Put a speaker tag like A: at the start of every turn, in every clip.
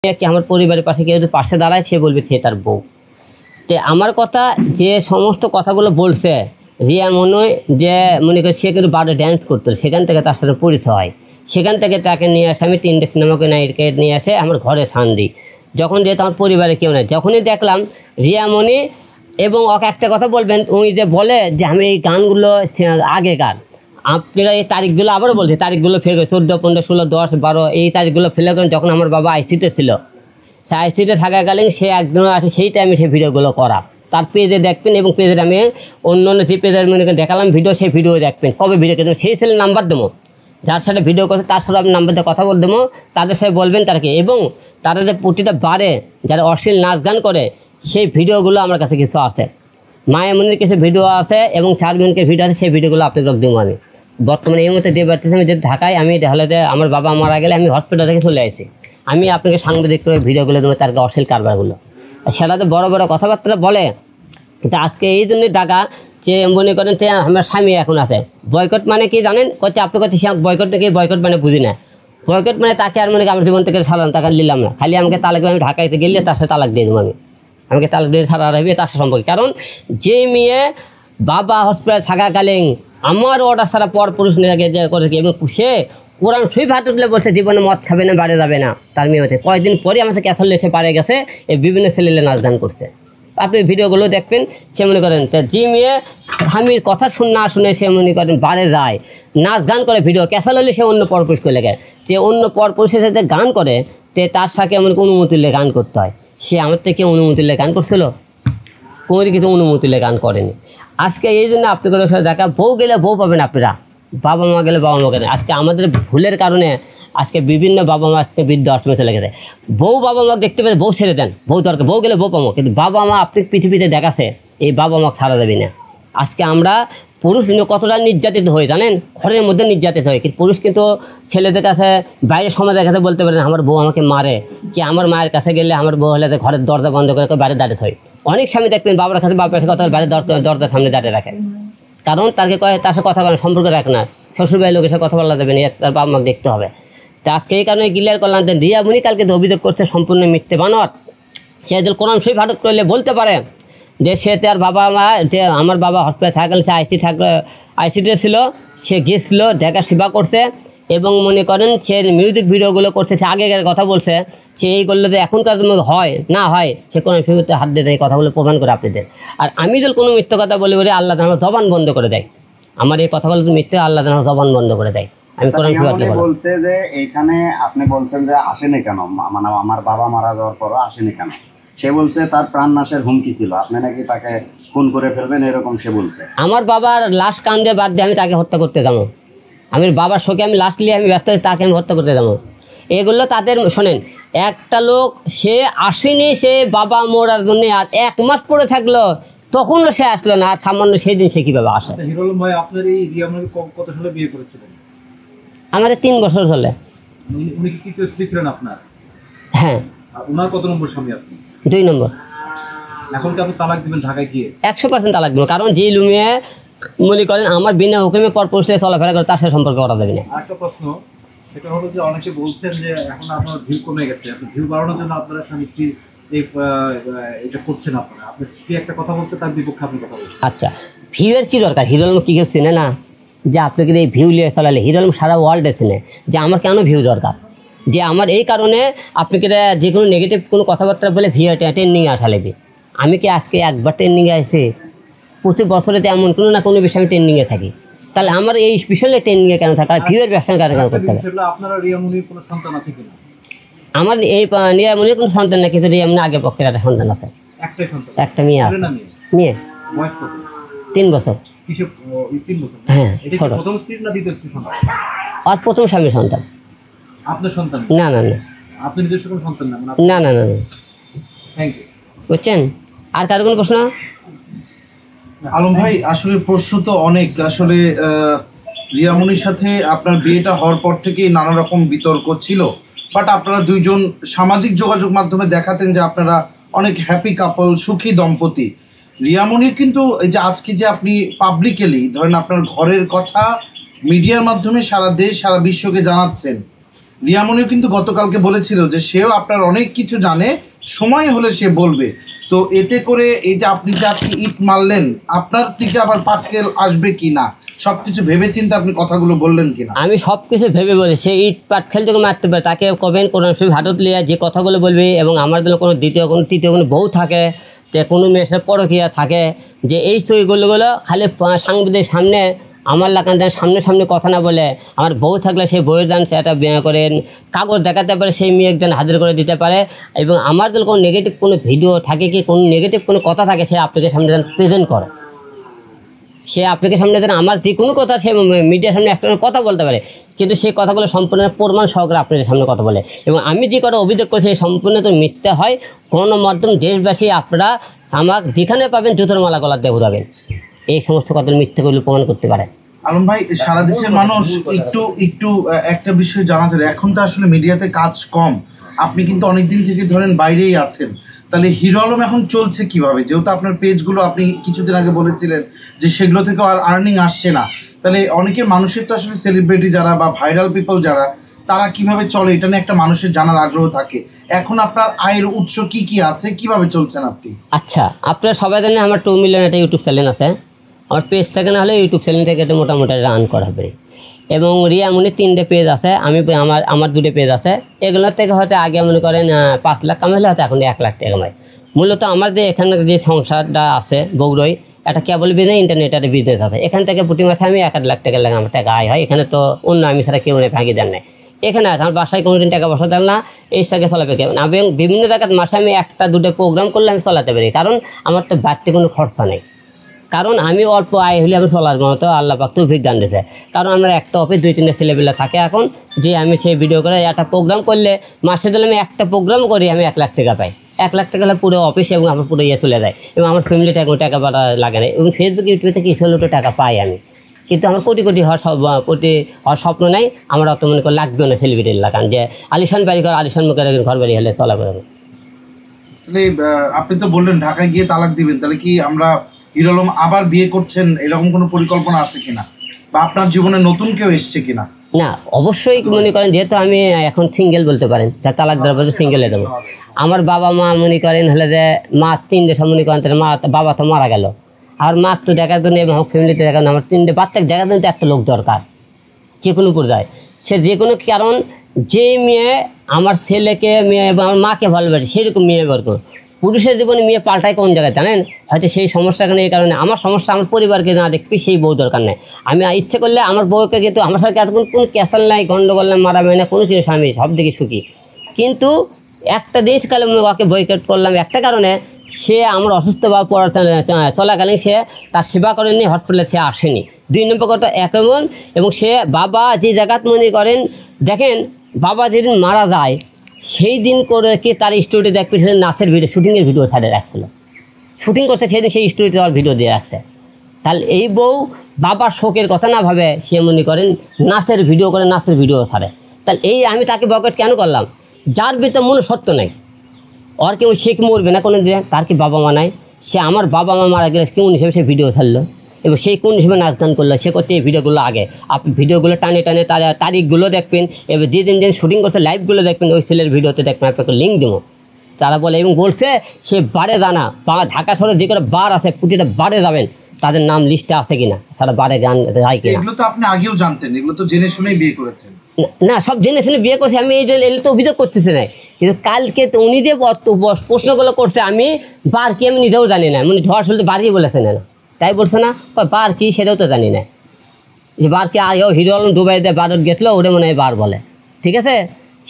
A: কি আমার পরিবারের পাশে কেউ পাশে দাঁড়ায় সে বলবে সে তার বউ। তো আমার কথা যে সমস্ত কথাগুলো বলছে রিয়া মনে যে মনে করে সে কিন্তু বারে ড্যান্স করতো, সেখান থেকে তার সাথে পরিচয় হয়। সেখান থেকে তাকে নিয়ে আসে আমি 3টে সিনেমাকে নায়িকাকে নিয়ে আসে আমার ঘরে স্থান দিই। যখন যেহেতু আমার পরিবারে কেউ নেই, যখনই দেখলাম রিয়ামণি এবং ওকে একটা কথা বলবেন, উনি যে বলে যে আমি এই গানগুলো আগেকার, আপনারা এই তারিখগুলো আবারও বলছে, তারিখগুলো ফেলে 14, 15, 16, 10, 12 এই তারিখগুলো ফেলে করেন যখন আমার বাবা আইসিতে ছিল। সে আইসিতে থাকাকালীন সে একদিনও আসে, সেই টাইমে সে ভিডিওগুলো করা। তার পেজে দেখবেন এবং পেজের আমি অন্য যে পেজের মনে দেখালাম ভিডিও, সেই ভিডিও দেখবেন কবে ভিডিও করবেন, সেই ছেলে নাম্বার দেবো যার সাথে ভিডিও করছে তার সাথে আপনি নাম্বার দিয়ে কথা বলে দেবো, তাদের সাথে বলবেন তারকে। এবং তারা যে প্রতিটা বারে যারা অশ্লীল নাচ গান করে সেই ভিডিওগুলো আমার কাছে কিছু আছে, মায়ামনির কিছু ভিডিও আছে এবং চারমিনকে ভিডিও আছে, সেই ভিডিওগুলো আপনাদের দেবো। আমি বর্তমানে এই মুহূর্তে দিয়ে পারতেছি আমি যে ঢাকায়, আমি তাহলে আমার বাবা মারা গেলে আমি হসপিটাল থেকে চলে আসি, আমি আপনাকে সাংবাদিক করে ভিডিওগুলো দেবো তার অশ্লীল কারবারগুলো। সেটাতে বড় বড় কথাবার্তা বলে। কিন্তু আজকে এই জন্যই টাকা যে মনে করেন যে আমার স্বামী এখন আছে। বয়কট মানে কি জানেন? করছে আপনি করছে বয়কট নাকি, বয়কট মানে বুঝি না। বয়কট মানে তাকে আর মনে আমার জীবন থেকে সালাম টাকা নিলাম না, খালি আমাকে তালাক, আমি ঢাকাইতে গেলে তার সাথে তালাক দিয়ে দেবো, আমাকে তালাক দিয়ে ছাড়া রাখবে তার সাথে সম্পর্কে। কারণ যে মেয়ে বাবা হসপিটালে থাকাকালীন আমার অর্ডার ছাড়া পর পুরুষ নিয়ে করেছে এবং সে কোরআন শরীফ হাতে তুলে বলছে জীবনে মদ খাবে না, বাড়ি যাবে না, তার মেয়ে হতে কয়েকদিন পরে আমাকে ক্যাথল এসে পারে গেছে, এই বিভিন্ন ছেলেলে নাচ গান করছে। আপনি ভিডিওগুলো দেখবেন, সে মনে করেন যে মেয়ে স্বামীর কথা না শুনে সে মনে করেন বারে যায় নাচ গান করে, ভিডিও ক্যাসাল হলে সে অন্য পরপুরুষ করে লেগে, যে অন্য পরপুরুষের সাথে গান করে তে তার সাথে এমন অনুমতি নিয়ে গান করতে হয়। সে আমার থেকে অনুমতি নিয়ে গান করছিল? কোনো কিছু অনুমতি নিয়ে গান করেনি। আজকে এই জন্য আপনাদের সাথে দেখা, বউ গেলে বউ পাবেন আপনারা, বাবা মা গেলে বাবা মা গেলে। আজকে আমাদের ভুলের কারণে আজকে বিভিন্ন বাবা মা আজকে বৃদ্ধাশ্রমে চলে গেছে। বউ বাবা মা দেখতে পেলে বউ ছেড়ে দেন, বউ দরকার, বউ গেলে বউ পাবো, কিন্তু বাবা মা আপনি পৃথিবীতে দেখাছে এই বাবা মা ছাড়া যাবে না। আজকে আমরা পুরুষ কতটা নির্যাতিত হই জানেন? ঘরের মধ্যে নির্যাতিত হয়, কিন্তু পুরুষ কিন্তু ছেলেদের কাছে বাইরের সমাজের কাছে বলতে পারেন আমার বউ আমাকে মারে, কি আমার মায়ের কাছে গেলে আমার বউ হলে ঘরের দরজা বন্ধ করে বাইরে দাঁড়িয়ে হয়। অনেক স্বামী দেখবেন বাবার কাছে বাবার কাছে কথা বাইরে দরজার সামনে দাঁড়িয়ে রাখেন, কারণ তাকে কয় তার সাথে কথা বলার সম্পর্ক রাখে না, শ্বশুরবাড়ির লোকের সাথে কথা বলা যাবে না, তার বাবা মাকে দেখতে হবে। তা আজকে এই কারণে ক্লিয়ার করলাম যে রিয়ামণি কালকে যে অভিযোগ করছে সম্পূর্ণ মিথ্যে বানোয়াট। সে যদি কোরআন শরীফ হাত করলে বলতে পারে যে সে তার বাবা মা, যে আমার বাবা হসপিটালে থাকলে সে আইসিতে ছিল, সে গিয়েছিল ঢাকা সেবা করছে এবং মনে করেন সে মিউজিক ভিডিওগুলো করছে, সে আগেকার কথা বলছে, সে এই করলে যে এখনকার হয় না হয়, সে কোনো ফিরতে হাত দিয়ে এই কথাগুলো প্রমাণ করে আপনাদের। আর আমি যদি কোনো মিথ্যে কথা বলে বলি আল্লাহ আমার জবান বন্ধ করে দেয়, আমার এই কথাগুলো মিথ্যে, আল্লাহ আমার জবান বন্ধ করে দেয়। আমি কোরআন শরীফ
B: বলছে যে এইখানে আপনি বলছেন যে আসেনি কেন, মানে আমার বাবা মারা যাওয়ার পরও আসেনি কেন? সে বলছে তার প্রাণ নাশের হুমকি ছিল, আপনি নাকি তাকে খুন করে ফেলবেন এরকম সে বলছে।
A: আমার বাবার লাশ কান্দে বাদ দিয়ে আমি তাকে হত্যা করতে যাবো? আমি বাবার শোকে আমি লাশ নিয়ে আমি ব্যস্ত আছি, তাকে আমি হত্যা করতে যাবো? এগুলো তাদের শোনেন, একটা লোক সে আসেনি, সে বাবা মরার জন্য আর 1 মাস পরে থাকলো, তখনও সে আসলো না, আর সামান্য সেই দিন সে কীভাবে আসে?
C: হিরো আলম ভাই আপনার এই রিয়ামণিকে কত সালে বিয়ে করেছিলেন?
A: আমার 3 বছর চলে।
C: উনি কি তৃতীয় স্ত্রী ছিলেন আপনার?
A: হ্যাঁ।
C: আর ওনার কত নম্বর স্বামী আপনি?
A: 2 নম্বর।
C: এখন কি আপনি তালাক দিবেন ঢাকায় গিয়ে?
A: 100% তালাক দেবো, কারণ যে লুমিয়ে মনে করেন আমার বিনা হুকুমে পর পুরুষে চলাফেরা করে তার সাথে সম্পর্ক করা যাবে না।
C: আরেকটা প্রশ্ন, সেটা হলো যে অনেকে বলছেন যে এখন আপনার ভিউ কমে গেছে, আপনি ভিউ বাড়ানোর জন্য আপনারা স্বামী স্ত্রী এটা করছেন, আপনারা আপনি কি একটা কথা বলতে তার বিপক্ষে আপনি কথা বলছেন?
A: আচ্ছা, ভিউয়ের কী দরকার? হিরো আলম কী কেউ চেনে না যে আপনি কিন্তু এই ভিউ নিয়ে চালালে? হিরো আলম সারা ওয়ার্ল্ডে চেনে যে আমার কেন ভিউ দরকার, যে আমার এই কারণে আপনি কি যে কোনো নেগেটিভ কোনো কথাবার্তা বলে ভিউ ট্রেন্ডিংয়ে আসা লাগবে। আমি কি আজকে একবার ট্রেন্ডিংয়ে আসি? প্রতি বছরেতে এমন কোনো না কোনো বিষয়ে আমি ট্রেন্ডিংয়ে থাকি, তাহলে আমার এই স্পেশালি ট্রেন্ডিংয়ে কেন থাকা? ভিউয়ের ব্যবসা কেন করতে হবে?
C: আপনারা রিয়ামণির কোনো সন্তান আছে কিনা?
A: আমার এই রিয়ামণির কোনো সন্তান না, কিন্তু রিয়ামণির আগে পক্ষের একটা সন্তান আছে।
C: একটাই সন্তান? একটা
A: মেয়ে আছে। মেয়ে
C: বয়স কত?
A: 3 বছর।
C: কিসে 3 বছর?
A: হ্যাঁ।
C: প্রথম স্ত্রী না দ্বিতীয় স্ত্রী সন্তান?
A: আর প্রথম স্বামীর সন্তান।
C: আপনার সন্তান?
A: না না না।
C: আপনি নিজস্ব কোনো সন্তান না?
A: না না না।
C: Thank you.
A: বুঝছেন? আর কারো কোনো প্রশ্ন?
D: আলম ভাই আসলে প্রশ্ন তো অনেক, আসলে রিয়ামণির সাথে আপনার বিয়েটা হওয়ার পর থেকেই নানা রকম বিতর্ক ছিল, বাট আপনারা দুইজন সামাজিক যোগাযোগ মাধ্যমে দেখাতেন যে আপনারা অনেক হ্যাপি কাপল, সুখী দম্পতি। রিয়ামণির কিন্তু এই যে আজকে যে আপনি পাবলিকলি ধরেন আপনার ঘরের কথা মিডিয়ার মাধ্যমে সারা দেশ সারা বিশ্বকে জানাচ্ছেন, রিয়ামনিও কিন্তু গতকালকে বলেছিল যে সেও আপনার অনেক কিছু জানে, সময় হলে সে বলবে। তো এতে করে এই যে আপনি যে আজকে ইট মারলেন, আপনার দিকে আবার পাটকেল আসবে কি না, সবকিছু ভেবে চিন্তে আপনি কথাগুলো বললেন কিনা?
A: আমি সব কিছু ভেবে বলি, সে ইট পাট খেল যখন মারতে পারে তাকে কবেন কোরআন শরীফ হাতত লিয়া যে কথাগুলো বলবে, এবং আমার জন্য কোনো দ্বিতীয় কোনো তৃতীয় কোনো বউ থাকে, যে কোনো মেয়ের সাথে পরকীয়া থাকে, যে এই চরিগুলো খালি সাংবাদিকের সামনে আমার লাগান দেন, সামনে সামনে কথা না বলে, আমার বউ থাকলে সেই বউয়ের দান সেটা বিয়ে করেন, কাগজ দেখাতে পারে, সেই মেয়ে একজন হাজির করে দিতে পারে। এবং আমার যদি কোনো নেগেটিভ কোনো ভিডিও থাকে কি কোনো নেগেটিভ কোনো কথা থাকে, সে আপনাকে সামনে প্রেজেন্ট করে, সে আপনাকে সামনে দেন আমার যে কোনো কথা সে মিডিয়ার সামনে একটা কথা বলতে পারে, কিন্তু সেই কথাগুলো সম্পূর্ণ প্রমাণ সহকারে আপনাদের সামনে কথা বলে। এবং আমি যে কথা অভিযোগ করছি সম্পূর্ণ তো মিথ্যা হয়। গণমাধ্যম দেশবাসী আপনারা আমার যেখানে পাবেন জুতোর মালা গলার দিয়ে ঘুরাবেন, এই সমস্ত কথা মিথ্যাগুলো প্রমাণ করতে পারে।
D: আলম ভাই, সারা দেশের মানুষ একটু একটা বিষয় জানা যায়, এখন তো আসলে মিডিয়াতে কাজ কম, আপনি কিন্তু অনেকদিন থেকে ধরেন বাইরেই আছেন, তাহলে হিরো আলম এখন চলছে কিভাবে? যেহেতু আপনার পেজগুলো আপনি কিছুদিন আগে বলেছিলেন যে সেগুলো থেকে আর আর্নিং আসছে না, তাহলে অনেকের মানুষের তো আসলে সেলিব্রিটি যারা বা ভাইরাল পিপল যারা, তারা কিভাবে চলে এটা নিয়ে একটা মানুষের জানার আগ্রহ থাকে। এখন আপনার আয়ের উৎস কি কি আছে, কিভাবে চলছেন আপনি?
A: আচ্ছা, আপনারা সবাই জানেন আমার 2 মিলিয়ন একটা ইউটিউব চ্যানেল আছে। আমার পেজ থেকে না হলে ইউটিউব চ্যানেল থেকে এটা মোটামুটি রান করা হবে। এবং রিয়ামনির 3টে পেজ আছে, আমার 2টে পেজ আছে। এগুলোর থেকে হয়তো আগে মনে করেন 5 লাখ কামাইলে হয়তো এখন 1 লাখ টাকা কামাই। মূলত আমার যে এখানে যে সংসারটা আছে বগুড়ায়, একটা কেবল বিজনেস, ইন্টারনেটের বিজনেস আছে। এখান থেকে প্রতি মাসে আমি 1 লাখ টাকা লাগে আমার টাকা আয় হয়। এখানে তো অন্য আমি ছাড়া কেউ নেই, ভাগিদার নেই। এখানে আমার বাসায় কোনোদিন টাকা পয়সা দেন না, এই টাকা চলাবে কেমন। আমি বিভিন্ন জায়গায় মাসে আমি 1-2টা প্রোগ্রাম করলে আমি চালাতে পারি, কারণ আমার তো বাড়তি কোনো খরচা নেই। কারণ আমি অল্প আয় হলে আমি চলার মতো আল্লাহ পাক তৌফিক দান দিয়েছে। কারণ আমরা একটা অফিস 2-3টে ছেলেবেলা থাকে এখন, যে আমি সেই ভিডিও করে একটা প্রোগ্রাম করলে মাসে দিলে আমি একটা প্রোগ্রাম করি আমি 1 লাখ টাকা পাই। 1 লাখ টাকা হলে পুরো অফিস এবং আমার পুরো চলে যায়, এবং আমার ফ্যামিলিটা কোনো টাকা পাঠা লাগে না। এবং ফেসবুক ইউটিউবে থেকে কিছু হলেও টাকা পাই আমি, কিন্তু আমার কোটি হওয়ার স্বপ্ন নাই। আমার অত মনে করে লাগবেও না সেলিব্রিটির লাগান, যে আলিশান বাড়ি ঘর আলিশান মুখের ঘর বাড়ি হলে চলা করবে।
D: তাহলে আপনি তো বললেন ঢাকায় গিয়ে তালাক দিবেন, তাহলে কি আমরা হিরো আলম আবার বিয়ে করছেন এরকম কোনো পরিকল্পনা আছে কিনা, বা আপনার জীবনে নতুন কেউ এসছে কিনা?
A: না, অবশ্যই মনে করেন, যেহেতু আমি এখন সিঙ্গেল বলতে পারেন, তার তালাক দেওয়ার পরে সিঙ্গেলে দেবো। আমার বাবা মা মনে করেন হলে যে মা 3টে সব মনে করেন, বাবা তো মারা গেল, আর মা তো দেখার জন্য এবং ফ্যামিলিতে দেখার জন্য আমার 3টে বাচ্চাকে দেখার জন্য একটা লোক দরকার যে কোনো পর্যায়ে। সে যে কোনো কারণ, যে মেয়ে আমার ছেলেকে মেয়ে এবং আমার মাকে ভালোবাসে সেরকম মেয়ে বের করো। পুরুষের জীবনে মেয়ে পাল্টায় কোন জায়গায় জানেন? হয়তো সেই সমস্যাখানে এই কারণে আমার সমস্যা আমার পরিবারকে না দেখবি, সেই বউ দরকার নেই। আমি ইচ্ছে করলে আমার বউকে, কিন্তু আমার সাথে এতক্ষণ কোনো ক্যাসাল নাই, গন্ডগোল নাই, মারামারি না, কোনো কিছু, স্বামী সব দিকে সুখী। কিন্তু একটা দেশকালে ওকে বয়কট করলাম একটা কারণে, সে আমার অসুস্থ বা চলাকালীন সে তার সেবা করেনি, হসপিটালে সে আসেনি। 2 নম্বর কথা এমন, এবং সে বাবা যে জায়গাত মনে করেন, দেখেন বাবা যেদিন মারা যায় সেই দিন করে কি তার স্টোরিতে দেখবে নাচের ভিডিও, শুটিংয়ের ভিডিও ছাড়ে রাখছিল, শুটিং করতে সেদিন সেই স্টোরিতে আমার ভিডিও দিয়ে রাখছে। তাহলে এই বউ বাবার শোকের কথা না ভাবে সে মনে করেন নাচের ভিডিও করে, নাচের ভিডিও ছাড়ে। তাহলে এই আমি তাকে বয়কট কেন করলাম? যার ভিতরে মনে সত্য নাই, ওর কেউ সে কি মরবে না কোনো দিন, তার কি বাবা মা নাই? সে আমার বাবা মা মারা গেলে কোন হিসেবে সে ভিডিও ছাড়লো, এবং সেই কোন হিসেবে নাচ গান করলো? সে করতে এই ভিডিওগুলো আগে আপনি ভিডিওগুলো টানে তারিখগুলো দেখবেন, এবার যেদিন শুটিং করছে লাইভগুলো দেখবেন, ওই ছেলের ভিডিওতে দেখবেন, আপনাকে লিঙ্ক দেবো। তারা বলে এবং বলছে সে বারে জানা ঢাকা শহরে যে কোনো বার আছে, প্রতিটা বারে যাবেন, তাদের নাম লিস্টে আছে কিনা, তারা বারে গান যায় কিনা।
D: এগুলো তো আপনি আগেও জানতেন, এগুলো তো জেনে শুনেই বিয়ে করেছেন।
A: না, সব জেনে শুনে বিয়ে করছে আমি, এই যে এলে তো অভিযোগ করতেছে না। কিন্তু কালকে তো উনি যে প্রশ্নগুলো করছে, আমি বার কি আমি নিজেও জানি না, মানে ঝড় শুনতে বারই বলেছে না, তাই বলছে না বার কি সেটাও তো জানি না, যে বার কি হিরো আলম দুবাইতে ভারত গেছিলো ওটা মনে হয় বার বলে, ঠিক আছে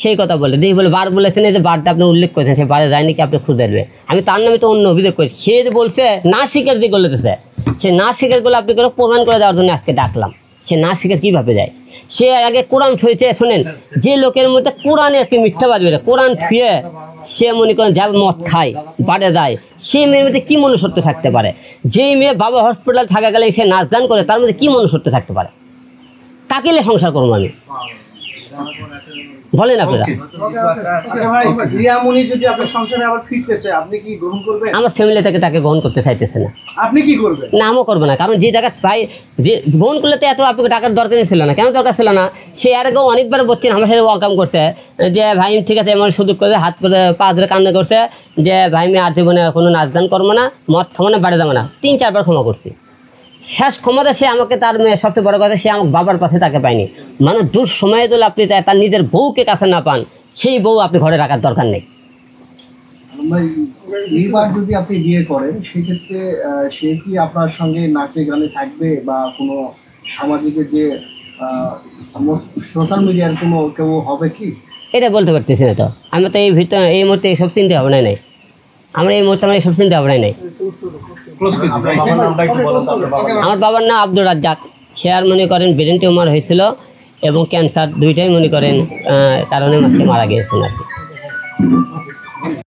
A: সেই কথা বলে দেখি বলে বার বলেছেন, এই যে বারটা আপনি উল্লেখ করেছেন সে বারে যায়নি কি আপনি খুঁজে দেবে। আমি তার নামে তো অন্য অভিযোগ করেছি, সে যে বলছে না স্বীকার দিয়ে করলেতেছে, সে না স্বীকার করলে আপনি করে প্রমাণ করে দেওয়ার জন্য আজকে ডাকলাম। সে না স্বীকার কীভাবে যায়? সে আগে কোরআন ছুঁয়েছে, শোনেন, যে লোকের মধ্যে কোরআনে একটি মিথ্যাবাদী বেরোয়, কোরআন ছুঁয়ে সে মনে করেন যা মদ খায় বাড়ে যায়, সেই মেয়ের মধ্যে কী মনুষ্যত্ব থাকতে পারে? যেই মেয়ে বাবা হসপিটাল থাকা গেলে সে নাচ গান করে, তার মধ্যে কী মনুষ্যত্ব থাকতে পারে? কাকিলে সংসার করবো আমি? বলেন আপনারা।
D: ওকে।
E: আচ্ছা ভাই, রিয়ামণি যদি আপনার সংসারে আবার ফিরতে চায়, আপনি কি গ্রহণ করবেন?
A: আমার ফ্যামিলি থেকে তাকে গ্রহণ করতে চাইতেছে না।
E: আপনি কি করবেন?
A: না, আমিও করবো না, কারণ যে জায়গায় পাই যে গ্রহণ করলে তো এত আপনাকে টাকার দরকার ছিল না। কেন দরকার ছিল না? সে আর আগেও অনেকবার বলছেন আমার সাথে ওয়াকাম করছে যে ভাই ঠিক আছে, এমন সুযোগ করে হাত করে পা ধরে কান্না করছে যে ভাই আমি আর দেবো না, কোনো নাচ গান করবো না, মদ খাবো না, বাড়ি যাবো না। 3-4 বার ক্ষমা করছি। শেষ ক্ষমতা সে আমাকে, তার সবচেয়ে বড় কথা, সে আমার বাবার পাশে তাকে পায়নি। মানে দূর সময়ে যদি আপনি তার নিজের বউকে কাছে না পান, সেই বউ আপনি ঘরে রাখার দরকার নেই।
E: ভাই, এইবার যদি আপনি বিয়ে করেন, সেক্ষেত্রে সে কি আপনার সঙ্গে নাচে গানে থাকবে, বা কোনো সামাজিক যে সোশ্যাল মিডিয়ার কোনো কেউ হবে কি?
A: এটা বলতে পারতেছি না তো। আমি তো এই মুহূর্তে এইসব চিন্তা ভাবনাই নাই। আমরা এই মুহূর্তে আমার এইসব চিন্তা ভাবনাই নাই।
D: ক্লোজ করে দিন ভাই।
A: আমার বাবার নাম আব্দুর রাজ্জাক। সে আর মনে করেন ব্রেন টিউমার হয়েছিল এবং ক্যান্সার, দুইটাই মনে করেন কারণে সে মারা গিয়েছেন আর কি।